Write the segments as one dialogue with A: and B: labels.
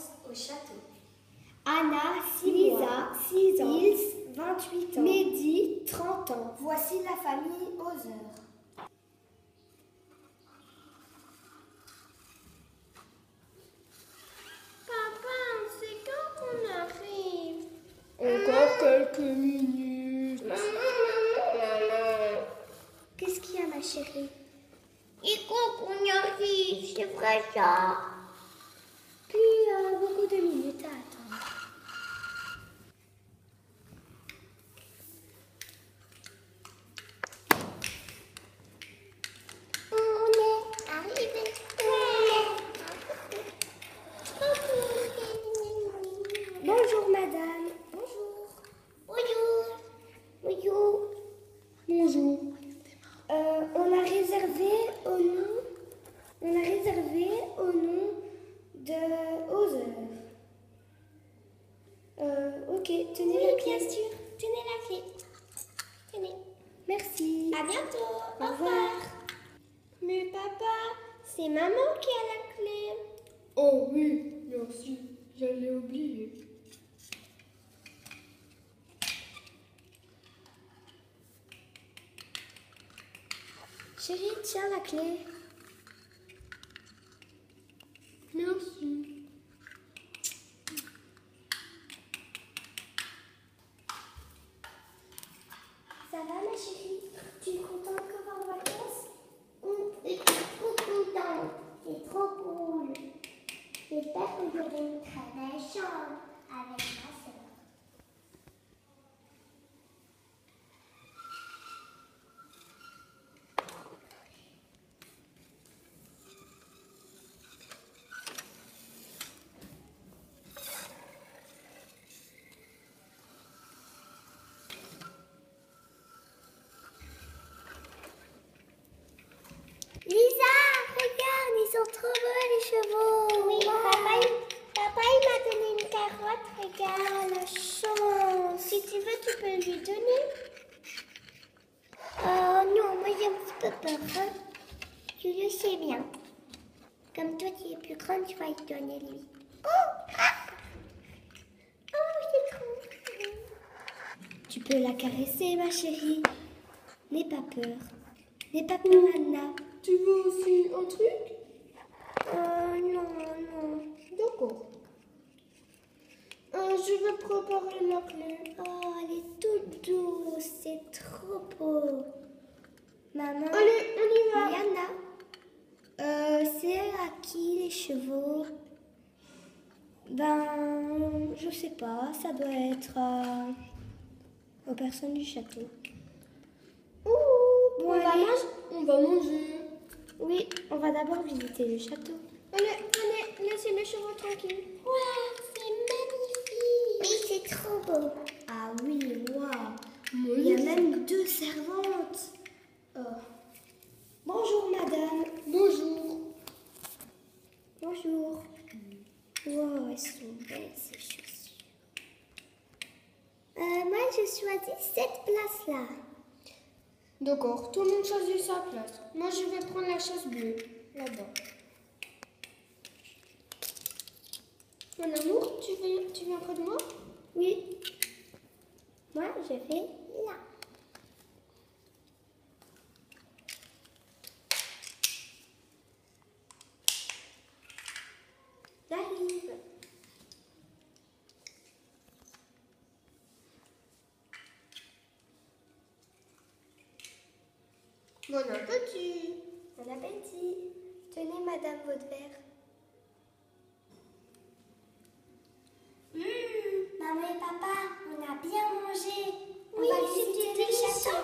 A: vacances au château.
B: Anna, 6
A: Lisa,
B: mois.
A: 6 ans.
B: Ilse, 28 ans.
A: Mehdi, 30 ans.
B: Voici la famille Hauser.
C: Papa, c'est quand qu'on arrive?
A: Encore quelques minutes.
B: Qu'est-ce qu'il y a, ma chérie?
C: Et quand qu'on y arrive, c'est vrai ça?
B: Plus beaucoup de minutes à attendre.
C: On est arrivé.
B: Bonjour, madame. Bonjour.
C: Bonjour. Bonjour.
A: Bonjour.
B: On a réservé au nom de Hauser. Ok, tenez la clé.
C: Bien sûr. Tenez la clé. Tenez.
B: Merci.
C: À bientôt.
B: Au revoir.
C: Mais papa, c'est maman qui a la clé.
A: Oh oui, merci. J'allais oublier.
B: Chérie, tiens la clé.
A: Merci.
B: Ça va, ma chérie? Tu es contente qu'on va en vacances?
C: Je suis trop contente. C'est trop cool. J'espère que j'aurai une très belle chambre avec ma soeur.
B: Lisa, regarde, ils sont trop beaux les chevaux.
C: Oui,
B: Wow.
C: papa il m'a donné une carotte, regarde.
B: La chance.
C: Si tu veux, tu peux lui donner.
B: Oh non, moi j'ai un petit peu peur. Hein.
C: Tu le sais bien.
B: Comme toi, tu es plus grande, tu vas lui donner lui.
C: Oh, c'est trop mignon.
B: Tu peux la caresser, ma chérie. N'aie pas peur. N'aie pas peur, Anna.
A: Tu veux aussi un truc?
B: Non.
A: D'accord. Je vais préparer la clé.
B: Oh, elle est toute douce. C'est trop beau. Maman.
A: Allez, on y va.
B: Oui, Anna. C'est à qui les chevaux? Ben, je sais pas. Ça doit être aux personnes du château.
A: Ouh,
B: Bon,
A: on va
B: allez.
A: manger. On va manger.
B: Oui, on va d'abord visiter le château.
A: Allez, venez, laissez les chevaux tranquilles.
C: Waouh, c'est magnifique.
B: Oui, c'est trop beau. Ah oui, waouh.
A: Oui.
B: Il y a même 2 servantes. Oh. Bonjour, madame.
A: Bonjour.
B: Bonjour. Wow, elles sont belles, ces chaussures. Moi, je choisis cette place-là.
A: D'accord, tout le monde choisit sa place. Moi, je vais prendre la chaise bleue, là-bas. Mon amour, tu viens près de moi?
B: Oui. Moi, je vais là. J'arrive.
A: Bon appétit.
B: Bon appétit. Tenez, madame, votre verre. Maman et papa, on a bien mangé.
C: Oui,
B: on va visiter
C: c'était
B: le
C: délicieux.
B: château.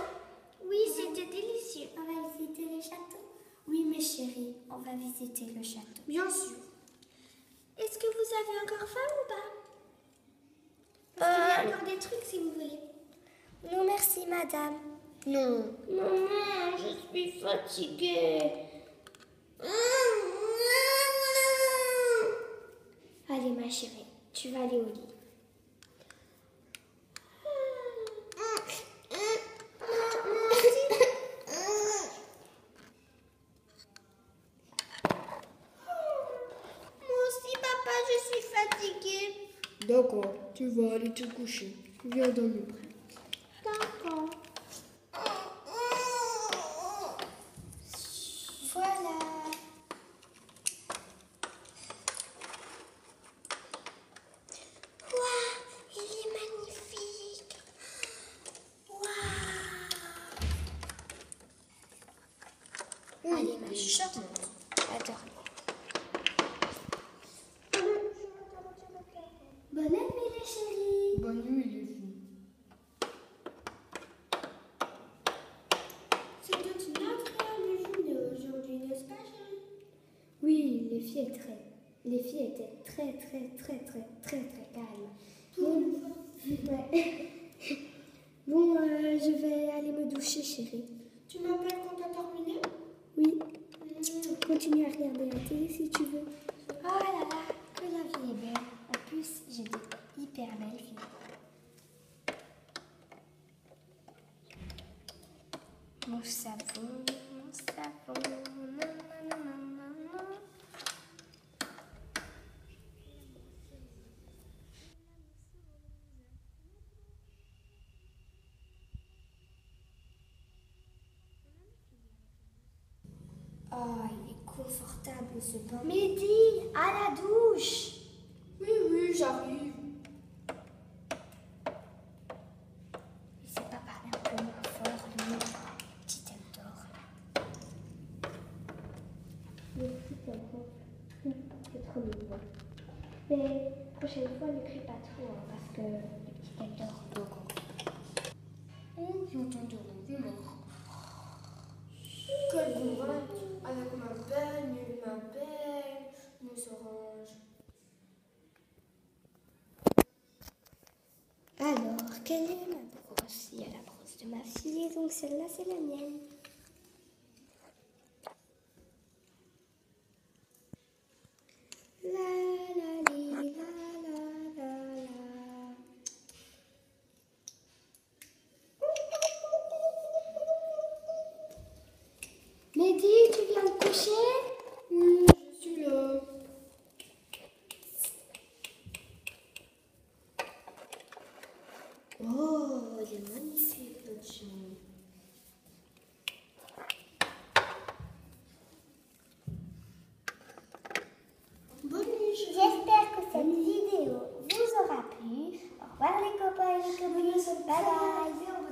C: Oui, c'était délicieux.
B: On va visiter le château. Oui, mes chéris, on va visiter le château.
A: Bien sûr.
C: Est-ce que vous avez encore faim ou pas?
B: Parce qu'il y a encore des trucs si vous voulez. Non, merci, madame.
A: Non.
C: Maman, je suis fatiguée.
B: Allez, ma chérie, tu vas aller au lit.
C: Moi aussi, papa, je suis fatiguée.
A: D'accord, tu vas aller te coucher. Viens dormir.
B: D'accord. Voilà. Waouh, il est magnifique. Waouh. Allez, ma charmante. Adore. Bonne nuit, les chéris.
A: Bonne nuit, les filles.
B: C'était une agréable journée aujourd'hui, n'est-ce pas, chérie?
D: Oui, les filles étaient très calmes. Ouais. Bon, je vais aller me doucher, chérie.
B: Tu m'appelles quand t'as terminé?
D: Oui. Continue à regarder la télé si tu veux.
B: Oh là là, que la vie est belle. En plus, j'ai des hyper belles filles. Mon savon, nanana. Oh, il est confortable ce bain. Mehdi, à la douche.
A: Oui, j'arrive.
B: Il sait pas parler un peu moins fort, lui. Petite aime d'or.
D: C'est trop mignon. Mais prochaine fois, ne crie pas trop, hein, parce que les petites elles dorment.
A: D'accord. Oh, j'entends des ronflements. Quelle bourrette avec ma belle, nos oranges.
D: Alors, quelle est ma brosse? Il y a la brosse de ma fille, donc celle-là, c'est la mienne. La la li, la la. Mehdi, tu viens te coucher?
A: Oui, je suis là.
D: Oh, elle est magnifique, notre chambre.
A: Bonne nuit, chérie.
C: J'espère que cette vidéo vous aura plu. Au revoir les copains et les copines. Bye bye.